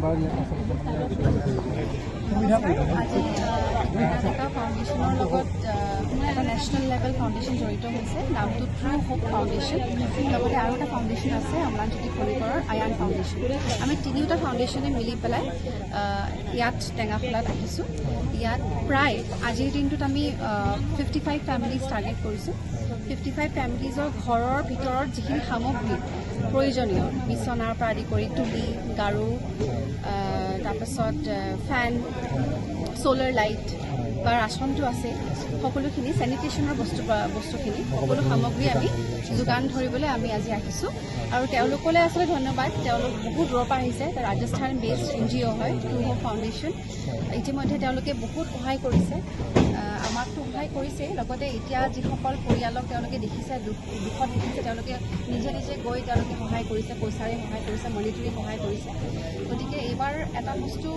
প্ৰথমবাৰ ফাউণ্ডেশ্যনৰ লগত এটা নেশ্যনেল লেভেল ফাউণ্ডেশ্যন জড়িত হৈছে, নামটো ট্ৰু হোপ ফাউণ্ডেশ্যন। লগতে আৰু এটা ফাউণ্ডেশ্যন আছে অম্লানজ্যোতি খনিকৰৰ আয়ান ফাউণ্ডেশ্যন। আমি তিনিওটা ফাউণ্ডেশ্যনে মিলি পেলাই ইয়াত টেঙাখোলাত আহিছোঁ। ইয়াত প্ৰায় আজিৰ দিনটোত আমি 55 ফেমিলিজ টাৰ্গেট কৰিছোঁ। 55 ফেমিলিজৰ ঘৰৰ ভিতৰত যিখিনি সামগ্ৰী প্ৰয়োজনীয়, বিচনাৰ পৰা আদি কৰি তুলি, গাৰু, তাৰপাছত ফেন, চ'লাৰ লাইট বা ৰাচনটো আছে, সকলোখিনি চেনিটেশ্যনৰ বস্তুখিনি সকলো সামগ্ৰী আমি যোগান ধৰিবলৈ আমি আজি আহিছোঁ। আৰু তেওঁলোকলৈ আচলতে ধন্যবাদ, তেওঁলোক বহুত দূৰৰ পৰা আহিছে। ৰাজস্থান বেছড NGO হয় ট্ৰু হোপ ফাউণ্ডেশ্যন। ইতিমধ্যে তেওঁলোকে বহুত সহায় কৰিছে, আমাকতো সহায় কৰিছে, লগতে এতিয়া যিসকল পৰিয়ালক তেওঁলোকে দেখিছে দুখত দেখিছে, তেওঁলোকে নিজে নিজে গৈ তেওঁলোকে সহায় কৰিছে, পইচাৰে সহায় কৰিছে, মনিটৰী সহায় কৰিছে। গতিকে এইবাৰ এটা বস্তু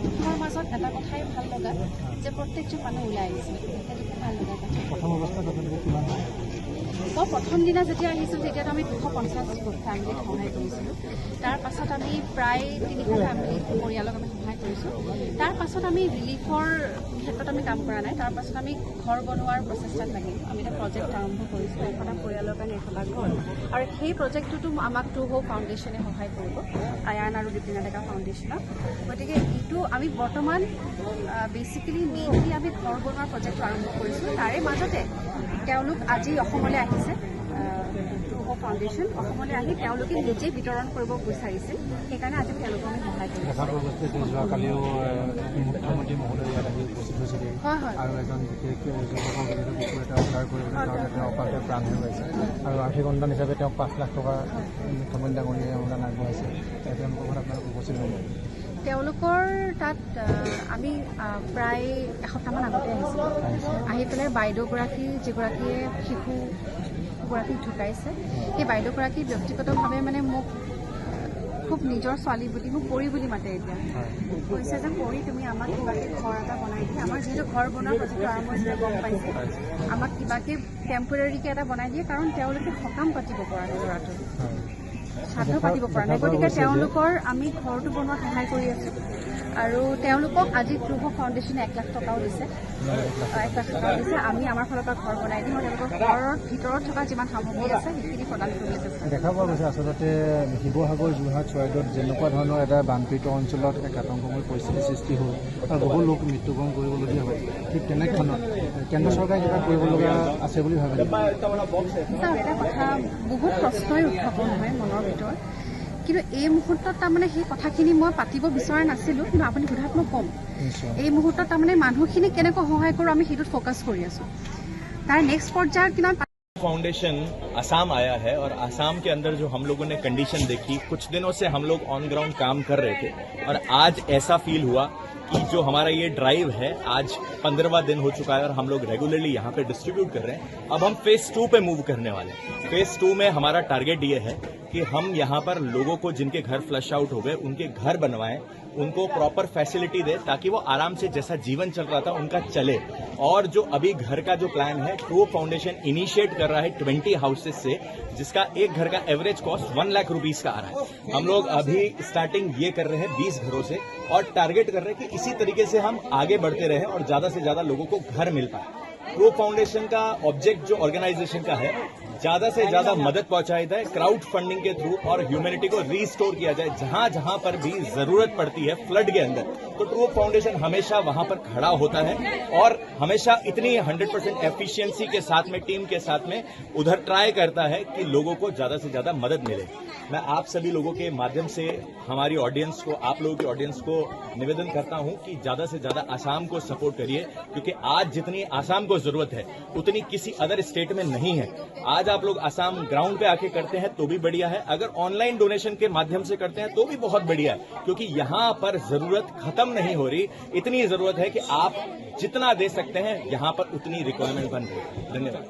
মানুহৰ মাজত এটা কথাই ভাল লগা যে প্ৰত্যেকজন মানুহ ওলাই আহিছে, সেইটো ভাল লগা কথা। প্ৰথম অৱস্থাত আপোনালোকে কিমান? মই প্ৰথম দিনা যেতিয়া আহিছোঁ তেতিয়াতো আমি 250 ফেমিলিক সহায় কৰিছিলোঁ। তাৰ পাছত আমি প্ৰায় 300 ফেমিলি পৰিয়ালক আমি সহায় কৰিছোঁ। তাৰ পাছত আমি ৰিলিফৰ ক্ষেত্ৰত আমি কাম কৰা নাই। তাৰ পাছত আমি ঘৰ বনোৱাৰ প্ৰচেষ্টাত লাগিম। আমি এটা প্ৰজেক্ট আৰম্ভ কৰিছোঁ, এশটা পৰিয়ালৰ কাৰণে 100টা ঘৰ। আৰু সেই প্ৰজেক্টটোতো আমাক ট্ৰু হোপ ফাউণ্ডেশ্যনে সহায় কৰিব, আয়ান আৰু দীপলিনা ডেকা ফাউণ্ডেশ্যনক। গতিকে এইটো আমি বৰ্তমান বেচিকেলি মেইনলি আমি ঘৰ বনোৱাৰ প্ৰজেক্টটো আৰম্ভ কৰিছোঁ। তাৰে মাজতে তেওঁলোক আজি অসমলৈ আহিছে, ট্ৰু হোপ ফাউণ্ডেশ্যন অসমলৈ আহি তেওঁলোকে নিজে বিতৰণ কৰিব বিচাৰিছিল, সেইকাৰণে আজি তেওঁলোকক আমি সহায় কৰিছোঁ। যোৱাকালিও মুখ্যমন্ত্ৰী মহোদয় ইয়াত আহি উপস্থিত হৈছিলে। হয় হয়। আৰু এজন বিশেষ যুৱকৰ বিৰুদ্ধে কুকুৰ এটা উদ্ধাৰ কৰিবলৈ কাৰণে তেওঁ অকালতে প্ৰাণ হেৰুৱাইছে। আৰু আৰ্থিক অনুদান হিচাপে তেওঁক 5 লাখ টকা মুখ্যমন্ত্ৰী ডাঙৰীয়াই অনুদান আগবঢ়াইছে। তেওঁলোকৰ ঘৰত আপোনালোক উপস্থিত হ'ব। তেওঁলোকৰ তাত আমি প্ৰায় এসপ্তাহমান আগতে আহিছিলোঁ। আহি পেলাই বাইদেউগৰাকী যিগৰাকীয়ে শিশুগৰাকীক ঢুকাইছে, সেই বাইদেউগৰাকী ব্যক্তিগতভাৱে মানে মোক খুব নিজৰ ছোৱালী বুলি, মোক পৰি বুলি মাতে। এতিয়া কৈছে যে পৰি তুমি আমাক কিবাকৈ ঘৰ এটা বনাই দিয়ে, আমাৰ যিহেতু ঘৰ বনোৱাৰ প্ৰজেক্টটো আৰম্ভ হৈছিলে গম পাইছে, আমাক কিবাকৈ টেম্পৰেৰীকৈ এটা বনাই দিয়ে, কাৰণ তেওঁলোকে সকাম পাতিব পৰা নাই, ল'ৰাটো শ্ৰাদ্ধ পাতিব পৰা নাই। গতিকে তেওঁলোকৰ আমি ঘৰটো বনোৱাত সহায় কৰি আছোঁ। আৰু তেওঁলোকক আজি ট্ৰু হোপ ফাউণ্ডেশ্যনে 1 লাখ টকাও দিছে, 1 লাখ টকাও দিছে। আমি আমাৰ ফালৰ পৰা ঘৰ বনাই দিম, তেওঁলোকৰ ঘৰৰ ভিতৰত থকা যিমান সামগ্ৰী আছে সেইখিনি প্ৰদান কৰিবলৈ চেষ্টা দেখা পোৱা গৈছে। আচলতে শিৱসাগৰ, যোৰহাট, চৰাইদেউত যেনেকুৱা ধৰণৰ এটা বানপীড়িত অঞ্চলত এক আতংকময় পৰিস্থিতিৰ সৃষ্টি হ'ল আৰু বহু লোক মৃত্যুবৰণ কৰিবলগীয়া হয়, ঠিক তেনেক্ষণত কেন্দ্ৰ চৰকাৰে কিবা কৰিবলগীয়া আছে বুলি ভাবে? এটা কথা বহুত প্ৰশ্নই উত্থাপন হয় মনৰ ভিতৰত, কিন্তু এই মুহূৰ্তত তাৰমানে সেই কথাখিনি মই পাতিব বিচৰা নাছিলোঁ, কিন্তু আপুনি সোধাত মই ক'ম। এই মুহূৰ্তত তাৰমানে মানুহখিনি কেনেকৈ সহায় কৰোঁ আমি সেইটোত ফ'কাছ কৰি আছোঁ। তাৰ নেক্সট পৰ্যায়ত কিমান फाउंडेशन असम आया है और असम के अंदर जो हम लोगों ने कंडीशन देखी, कुछ दिनों से हम लोग ऑन ग्राउंड काम कर रहे थे और आज ऐसा फील हुआ कि जो हमारा ये ड्राइव है आज 15वां दिन हो चुका है और हम लोग रेगुलरली यहाँ पे डिस्ट्रीब्यूट कर रहे हैं। अब हम फेज 2 पे मूव करने वाले हैं। फेज 2 में हमारा टारगेट ये है कि हम यहाँ पर लोगों को जिनके घर फ्लश आउट हो गए उनके घर बनवाएं, उनको प्रॉपर फैसिलिटी दे ताकि वो आराम से जैसा जीवन चल रहा था उनका चले। और जो अभी घर का जो प्लान है, ट्रू होप फाउंडेशन इनिशिएट कर रहा है 20 हाउसेस से, जिसका एक घर का एवरेज कॉस्ट 1 लाख रुपीस का आ रहा है। हम लोग अभी स्टार्टिंग ये कर रहे हैं 20 घरों से और टारगेट कर रहे हैं कि इसी तरीके से हम आगे बढ़ते रहें और ज्यादा से ज्यादा लोगों को घर मिल पाए। ट्रू होप फाउंडेशन का ऑब्जेक्ट जो ऑर्गेनाइजेशन का है, ज्यादा से ज्यादा मदद पहुंचाई जाए क्राउड फंडिंग के थ्रू और ह्यूमैनिटी को रीस्टोर किया जाए। जहां जहां पर भी जरूरत पड़ती है फ्लड के अंदर, तो ट्रू होप फाउंडेशन हमेशा वहां पर खड़ा होता है और हमेशा इतनी 100% एफिशिएंसी के साथ में, टीम के साथ में उधर ट्राई करता है कि लोगों को ज्यादा से ज्यादा मदद मिले। मैं आप सभी लोगों के माध्यम से हमारी ऑडियंस को, आप लोगों की ऑडियंस को निवेदन करता हूं कि ज्यादा से ज्यादा आसाम को सपोर्ट करिए, क्योंकि आज जितनी आसाम को जरूरत है उतनी किसी अदर स्टेट में नहीं है। आज आप लोग आसाम ग्राउंड पे आके करते हैं तो भी बढ़िया है, अगर ऑनलाइन डोनेशन के माध्यम से करते हैं तो भी बहुत बढ़िया है, क्योंकि यहाँ पर जरूरत खत्म नहीं हो रही। इतनी जरूरत है कि आप जितना दे सकते हैं यहाँ पर उतनी रिक्वायरमेंट बन रही है। धन्यवाद।